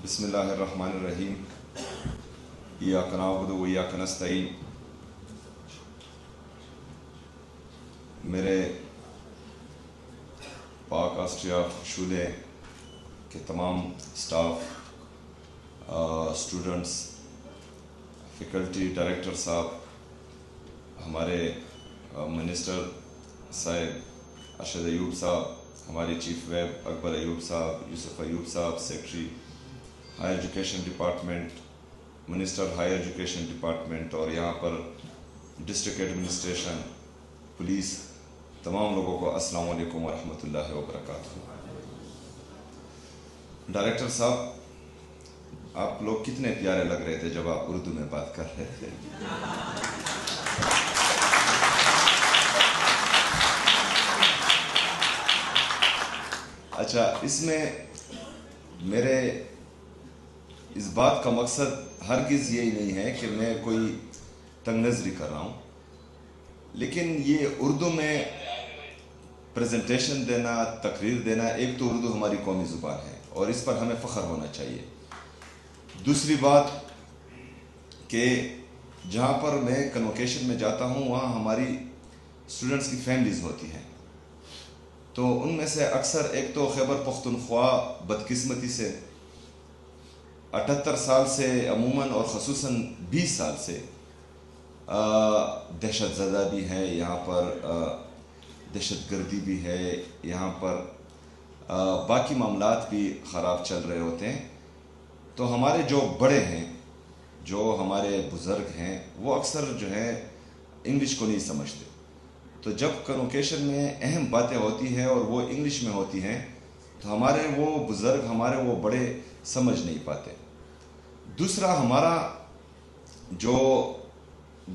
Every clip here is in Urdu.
بسم اللہ الرحمن الرحیم ایاک نعبد و ایاک نستعین۔ میرے پاک آسٹریا شعبے کے تمام سٹاف، اسٹوڈنٹس، فیکلٹی، ڈائریکٹر صاحب، ہمارے منسٹر صاحب ارشد ایوب صاحب، ہمارے چیف ویب اکبر ایوب صاحب، یوسف ایوب صاحب، secretary higher education department, minister higher education department, اور یہاں پر ڈسٹرکٹ ایڈمنسٹریشن، پولیس، تمام لوگوں کو السلام علیکم ورحمۃ اللہ وبرکاتہ۔ ڈائریکٹر صاحب، آپ لوگ کتنے پیارے لگ رہے تھے جب آپ اردو میں بات کر رہے تھے۔ اچھا، اس میں میرے اس بات کا مقصد ہرگز یہی نہیں ہے کہ میں کوئی تنگ نظری کر رہا ہوں، لیکن یہ اردو میں پریزنٹیشن دینا، تقریر دینا، ایک تو اردو ہماری قومی زبان ہے اور اس پر ہمیں فخر ہونا چاہیے۔ دوسری بات کہ جہاں پر میں کنوکیشن میں جاتا ہوں وہاں ہماری اسٹوڈنٹس کی فیملیز ہوتی ہیں، تو ان میں سے اکثر ایک تو خیبر پختونخوا بدقسمتی سے 78 سال سے عموماً اور خصوصاً 20 سال سے دہشت زدہ بھی ہے، یہاں پر دہشت گردی بھی ہے، یہاں پر باقی معاملات بھی خراب چل رہے ہوتے ہیں۔ تو ہمارے جو بڑے ہیں، جو ہمارے بزرگ ہیں، وہ اکثر جو ہے انگلش کو نہیں سمجھتے، تو جب کنوکیشن میں اہم باتیں ہوتی ہیں اور وہ انگلش میں ہوتی ہیں تو ہمارے وہ بزرگ، ہمارے وہ بڑے سمجھ نہیں پاتے۔ دوسرا، ہمارا جو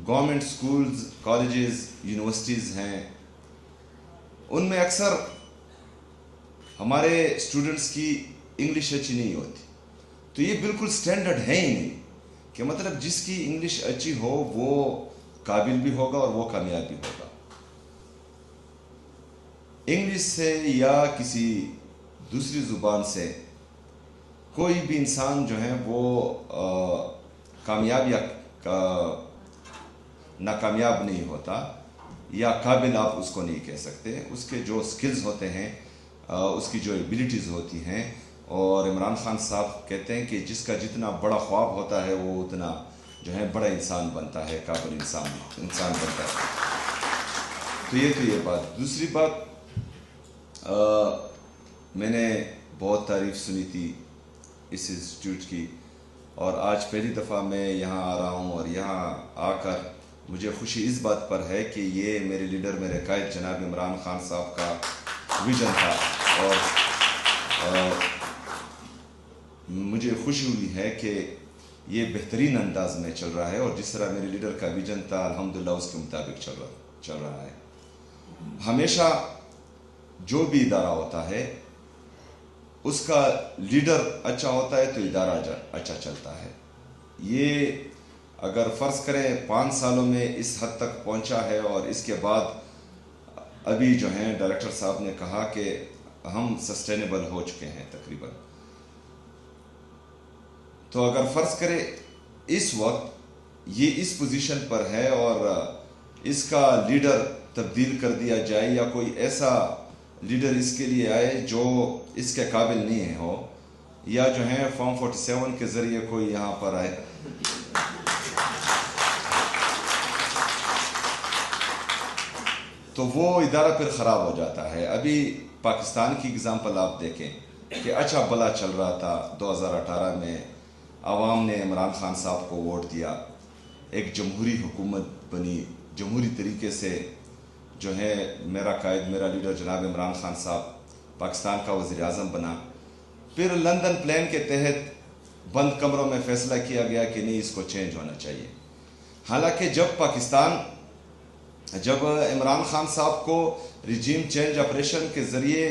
گورنمنٹ سکولز، کالجز، یونیورسٹیز ہیں، ان میں اکثر ہمارے اسٹوڈنٹس کی انگلش اچھی نہیں ہوتی، تو یہ بالکل سٹینڈرڈ ہے ہی نہیں کہ مطلب جس کی انگلش اچھی ہو وہ قابل بھی ہوگا اور وہ کامیاب بھی ہوگا۔ انگلش سے یا کسی دوسری زبان سے کوئی بھی انسان جو ہے وہ کامیاب یا ناکامیاب نہیں ہوتا، یا قابل آپ اس کو نہیں کہہ سکتے۔ اس کے جو سکلز ہوتے ہیں، اس کی جو ایبیلٹیز ہوتی ہیں، اور عمران خان صاحب کہتے ہیں کہ جس کا جتنا بڑا خواب ہوتا ہے وہ اتنا جو ہے بڑا انسان بنتا ہے، قابل انسان بنتا ہے۔ تو یہ بات۔ دوسری بات، میں نے بہت تعریف سنی تھی اس انسٹیٹیوٹ کی، اور آج پہلی دفعہ میں یہاں آ رہا ہوں، اور یہاں آ کر مجھے خوشی اس بات پر ہے کہ یہ میرے لیڈر، میرے قائد جناب عمران خان صاحب کا ویژن تھا، اور مجھے خوشی ہوئی ہے کہ یہ بہترین انداز میں چل رہا ہے، اور جس طرح میرے لیڈر کا ویژن تھا الحمدللہ اس کے مطابق چل رہا ہے۔ ہمیشہ جو بھی ادارہ ہوتا ہے اس کا لیڈر اچھا ہوتا ہے تو ادارہ اچھا چلتا ہے۔ یہ اگر فرض کریں 5 سالوں میں اس حد تک پہنچا ہے، اور اس کے بعد ابھی جو ہیں ڈائریکٹر صاحب نے کہا کہ ہم سسٹینیبل ہو چکے ہیں تقریباً، تو اگر فرض کرے اس وقت یہ اس پوزیشن پر ہے اور اس کا لیڈر تبدیل کر دیا جائے، یا کوئی ایسا لیڈر اس کے لیے آئے جو اس کے قابل نہیں ہو، یا جو ہے فارم 47 کے ذریعے کوئی یہاں پر آئے، تو وہ ادارہ پھر خراب ہو جاتا ہے۔ ابھی پاکستان کی اگزامپل آپ دیکھیں کہ اچھا بلا چل رہا تھا، 2018 میں عوام نے عمران خان صاحب کو ووٹ دیا، ایک جمہوری حکومت بنی، جمہوری طریقے سے جو ہے میرا قائد، میرا لیڈر جناب عمران خان صاحب پاکستان کا وزیر اعظم بنا۔ پھر لندن پلان کے تحت بند کمروں میں فیصلہ کیا گیا کہ نہیں، اس کو چینج ہونا چاہیے، حالانکہ جب عمران خان صاحب کو ریجیم چینج آپریشن کے ذریعے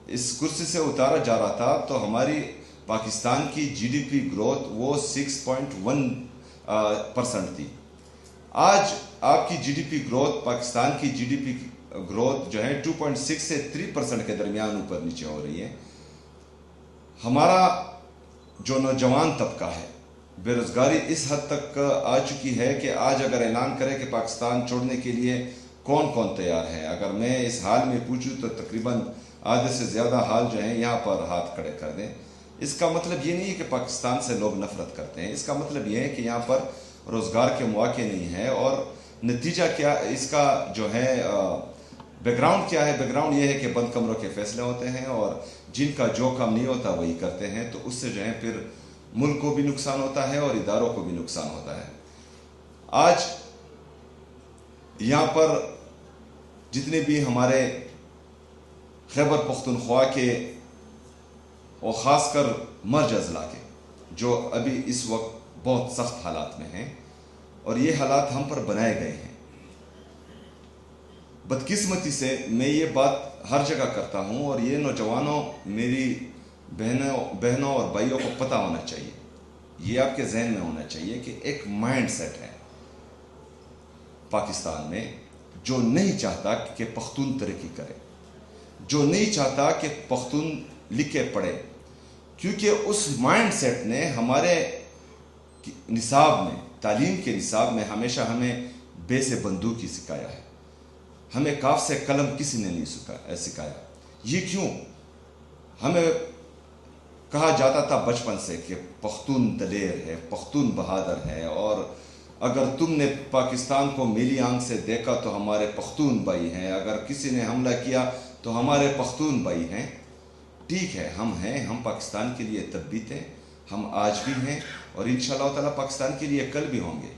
اس کرسی سے اتارا جا رہا تھا تو ہماری پاکستان کی جی ڈی پی گروتھ وہ 6.1% تھی۔ آج آپ کی G D P growth, Pakistan کی جی ڈی پی گروتھ جو ہے 2.6 سے 3% کے درمیان اوپر نیچے ہو رہی ہے۔ ہمارا جو نوجوان طبقہ ہے، بے روزگاری اس حد تک آ چکی ہے کہ آج اگر اعلان کرے کہ پاکستان چھوڑنے کے لیے کون کون تیار ہے، اگر میں اس حال میں پوچھوں تو تقریباً آدھے سے زیادہ حال جو ہیں یہاں پر ہاتھ کھڑے کر دیں۔ اس کا مطلب یہ نہیں ہے کہ پاکستان سے لوگ نفرت کرتے ہیں، اس کا مطلب یہ ہے کہ یہاں پر روزگار کے مواقع نہیں ہیں، اور نتیجہ کیا اس کا جو ہے بیک گراؤنڈ کیا ہے؟ بیک گراؤنڈ یہ ہے کہ بند کمروں کے فیصلے ہوتے ہیں، اور جن کا جو کام نہیں ہوتا وہی کرتے ہیں، تو اس سے جو ہے پھر ملک کو بھی نقصان ہوتا ہے اور اداروں کو بھی نقصان ہوتا ہے۔ آج یہاں پر جتنے بھی ہمارے خیبر پختونخوا کے اور خاص کر مرج اضلاع کے جو ابھی اس وقت بہت سخت حالات میں ہیں، اور یہ حالات ہم پر بنائے گئے ہیں۔ بدقسمتی سے میں یہ بات ہر جگہ کرتا ہوں، اور یہ نوجوانوں، میری بہنوں اور بھائیوں کو پتہ ہونا چاہیے، یہ آپ کے ذہن میں ہونا چاہیے کہ ایک مائنڈ سیٹ ہے پاکستان میں جو نہیں چاہتا کہ پختون ترقی کرے، جو نہیں چاہتا کہ پختون لکھے پڑھے، کیونکہ اس مائنڈ سیٹ نے ہمارے نصاب میں، تعلیم کے نصاب میں ہمیشہ ہمیں بے سے بندوق ہی سکھایا ہے، ہمیں کاف سے قلم کسی نے نہیں سکھایا۔ یہ کیوں؟ ہمیں کہا جاتا تھا بچپن سے کہ پختون دلیر ہے، پختون بہادر ہے، اور اگر تم نے پاکستان کو میلی آنکھ سے دیکھا تو ہمارے پختون بھائی ہیں، اگر کسی نے حملہ کیا تو ہمارے پختون بھائی ہیں۔ ٹھیک ہے، ہم ہیں، ہم پاکستان کے لیے تب بھی تھے، ہم آج بھی ہیں، اور انشاءاللہ تعالیٰ پاکستان کے لیے کل بھی ہوں گے،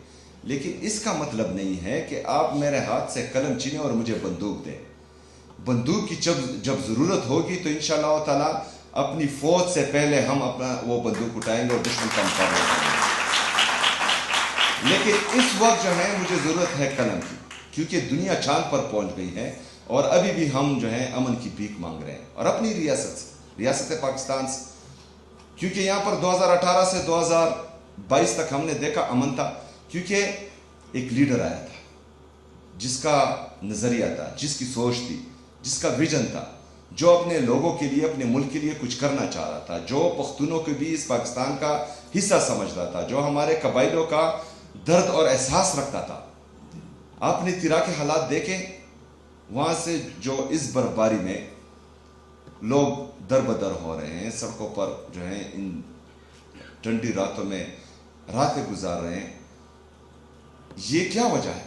لیکن اس کا مطلب نہیں ہے کہ آپ میرے ہاتھ سے قلم چھینیں اور مجھے بندوق دیں۔ بندوق کی جب ضرورت ہوگی تو انشاءاللہ تعالیٰ اپنی فوج سے پہلے ہم اپنا وہ بندوق اٹھائیں گے اور دشمن کا مقابلہ کریں گے۔ لیکن اس وقت جو ہے مجھے ضرورت ہے قلم کی، کیونکہ دنیا چاند پر پہنچ گئی ہے، اور ابھی بھی ہم جو ہیں امن کی بھیک مانگ رہے ہیں، اور اپنی ریاست پاکستان سے، کیونکہ یہاں پر 2018 سے 2022 تک ہم نے دیکھا امن تھا، کیونکہ ایک لیڈر آیا تھا جس کا نظریہ تھا، جس کی سوچ تھی، جس کا ویژن تھا، جو اپنے لوگوں کے لیے، اپنے ملک کے لیے کچھ کرنا چاہ رہا تھا، جو پختونوں کو بھی اس پاکستان کا حصہ سمجھتا تھا، جو ہمارے قبائلوں کا درد اور احساس رکھتا تھا۔ آپ نے تیرا کے حالات دیکھیں، وہاں سے جو اس برفباری میں لوگ در بدر ہو رہے ہیں، سڑکوں پر جو ہیں ان ٹھنڈی راتوں میں راتیں گزار رہے ہیں، یہ کیا وجہ ہے؟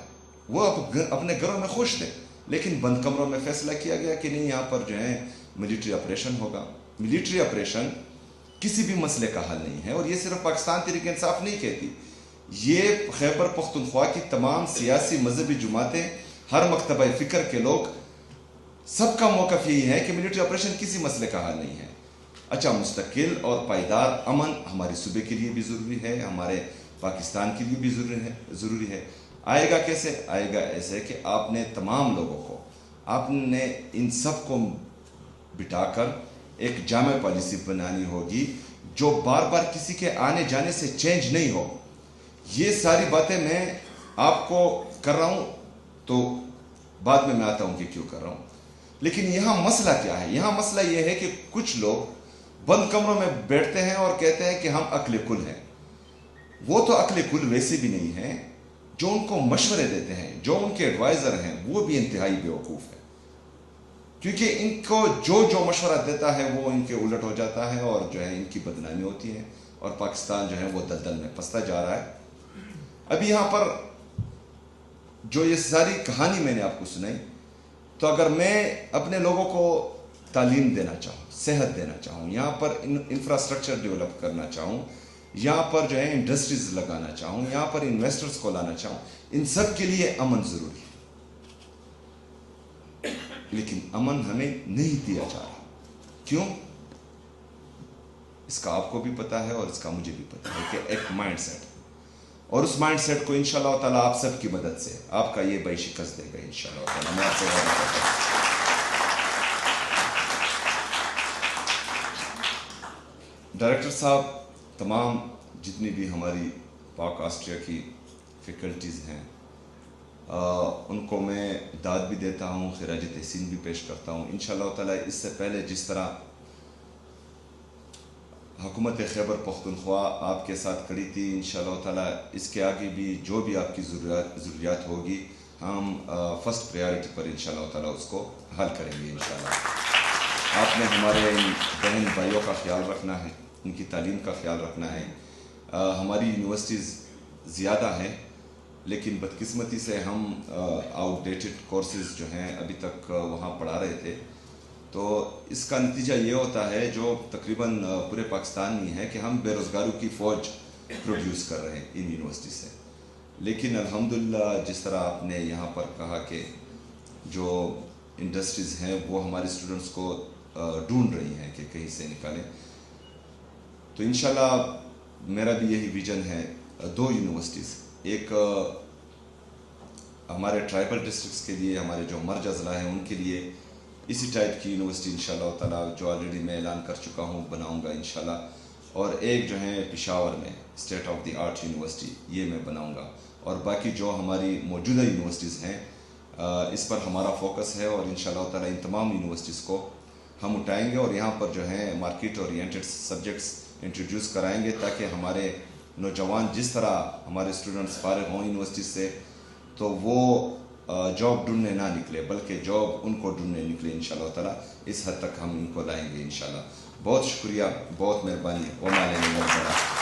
وہ اپنے گھروں میں خوش تھے، لیکن بند کمروں میں فیصلہ کیا گیا کہ نہیں، یہاں پر جو ہے ملٹری آپریشن ہوگا۔ ملٹری آپریشن کسی بھی مسئلے کا حل نہیں ہے، اور یہ صرف پاکستان تحریک انصاف نہیں کہتی، یہ خیبر پختونخوا کی تمام سیاسی مذہبی جماعتیں، ہر مکتبہ فکر کے لوگ، سب کا موقف یہی ہے کہ ملٹری آپریشن کسی مسئلے کا حل نہیں ہے۔ اچھا، مستقل اور پائیدار امن ہمارے صوبے کے لیے بھی ضروری ہے، ہمارے پاکستان کے لیے بھی ضروری ہے۔ آئے گا کیسے؟ آئے گا ایسے کہ آپ نے تمام لوگوں کو، آپ نے ان سب کو بٹھا کر ایک جامع پالیسی بنانی ہوگی جو بار بار کسی کے آنے جانے سے چینج نہیں ہو۔ یہ ساری باتیں میں آپ کو کر رہا ہوں تو بعد میں آتا ہوں کہ کیوں کر رہا ہوں، لیکن یہاں مسئلہ کیا ہے؟ یہاں مسئلہ یہ ہے کہ کچھ لوگ بند کمروں میں بیٹھتے ہیں اور کہتے ہیں کہ ہم عقل کل ہیں۔ وہ تو عقل کل ویسے بھی نہیں ہیں، جو ان کو مشورے دیتے ہیں، جو ان کے ایڈوائزر ہیں، وہ بھی انتہائی بیوقوف ہیں، کیونکہ ان کو جو مشورہ دیتا ہے وہ ان کے الٹ ہو جاتا ہے، اور جو ہے ان کی بدنامی ہوتی ہے، اور پاکستان جو ہے وہ دلدل میں پھنستا جا رہا ہے۔ ابھی یہاں پر جو یہ ساری کہانی میں نے آپ کو سنائی، تو اگر میں اپنے لوگوں کو تعلیم دینا چاہوں، صحت دینا چاہوں، یہاں پر انفراسٹرکچر ڈیولپ کرنا چاہوں، یہاں پر جو ہے انڈسٹریز لگانا چاہوں، یہاں پر انویسٹرز کو لانا چاہوں، ان سب کے لیے امن ضروری ہے، لیکن امن ہمیں نہیں دیا جا رہا۔ کیوں؟ اس کا آپ کو بھی پتا ہے اور اس کا مجھے بھی پتا ہے کہ ایک مائنڈ سیٹ، اور اس مائنڈ سیٹ کو انشاءاللہ تعالیٰ آپ سب کی مدد سے آپ کا یہ بھائی شکست دے گا انشاءاللہ تعالیٰ۔ میں آپ سے وعدہ کرتا ہوں۔ ڈائریکٹر صاحب، تمام جتنی بھی ہماری پاک آسٹریا کی فیکلٹیز ہیں، ان کو میں داد بھی دیتا ہوں، خراج تحسین بھی پیش کرتا ہوں۔ انشاءاللہ تعالیٰ اس سے پہلے جس طرح حکومت خیبر پختونخوا آپ کے ساتھ کھڑی تھی. انشاءاللہ تعالیٰ اس کے آگے بھی جو بھی آپ کی ضروریات ہوگی ہم فرسٹ پریارٹی پر انشاءاللہ تعالیٰ اس کو حل کریں گے انشاءاللہ. آپ نے ہمارے ان بہن بھائیوں کا خیال رکھنا ہے, ان کی تعلیم کا خیال رکھنا ہے. ہماری یونیورسٹیز زیادہ ہیں لیکن بدقسمتی سے ہم آؤٹ ڈیٹڈ کورسز جو ہیں ابھی تک وہاں پڑھا رہے تھے. تو اس کا نتیجہ یہ ہوتا ہے جو تقریباً پورے پاکستان میں ہے کہ ہم بے روزگاروں کی فوج پروڈیوس کر رہے ہیں ان یونیورسٹی سے. لیکن الحمدللہ جس طرح آپ نے یہاں پر کہا کہ جو انڈسٹریز ہیں وہ ہمارے اسٹوڈنٹس کو ڈھونڈ رہی ہیں کہ کہیں سے نکالیں, تو انشاءاللہ میرا بھی یہی ویژن ہے. 2 یونیورسٹیز, ایک ہمارے ٹرائبل ڈسٹرکٹس کے لیے, ہمارے جو مرج اضلاع ہیں ان کے لیے اسی ٹائپ کی یونیورسٹی انشاءاللہ تعالیٰ جو آلریڈی میں اعلان کر چکا ہوں بناؤں گا انشاءاللہ. اور ایک جو ہے پشاور میں state of the art university, یہ میں بناؤں گا. اور باقی جو ہماری موجودہ یونیورسٹیز ہیں اس پر ہمارا فوکس ہے اور انشاءاللہ تعالیٰ ان تمام یونیورسٹیز کو ہم اٹھائیں گے اور یہاں پر جو ہے مارکیٹ اورینٹڈ سبجیکٹس انٹروڈیوس کرائیں گے تاکہ ہمارے نوجوان جس طرح ہمارے اسٹوڈنٹس فارغ ہوں یونیورسٹی سے تو وہ جاب ڈھونڈنے نہ نکلے بلکہ جاب ان کو ڈھونڈنے نکلے انشاءاللہ تعالیٰ. اس حد تک ہم ان کو لائیں گے انشاءاللہ. بہت شکریہ, بہت مہربانی. وما علینا الا البلاغ.